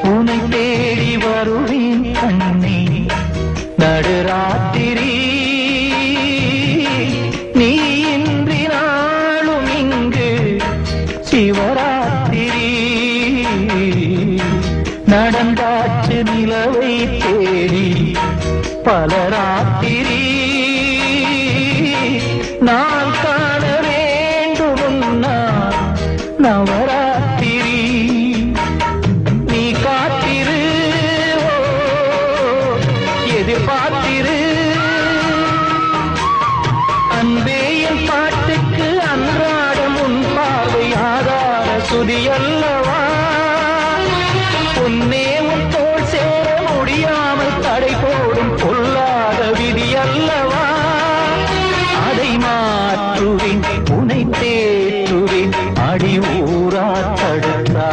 உனை தேடி வருவேன் கண்ணே நடுராத்திரி நீ இன்றி நாளும் இங்கு சிவராத்திரி நடந்தாச்சு நிலவை தேடி பல ராத்திரி நான் காண வேண்டும் நவராத்திரி நீ காத்திரு எதிர்பார்த்திரு அன்பே என் பாட்டுக்கு அன்றாடம் உன் பாவை ஆதார சுதி அல்லவா பொன்னே உன் தோள் சேர முடியாமல் தடை போடும் பொல்லாத விதி அல்லவா அதை மாற்றுவேன் உனை தேற்றுவேன் அடி ஊரா தடுத்தா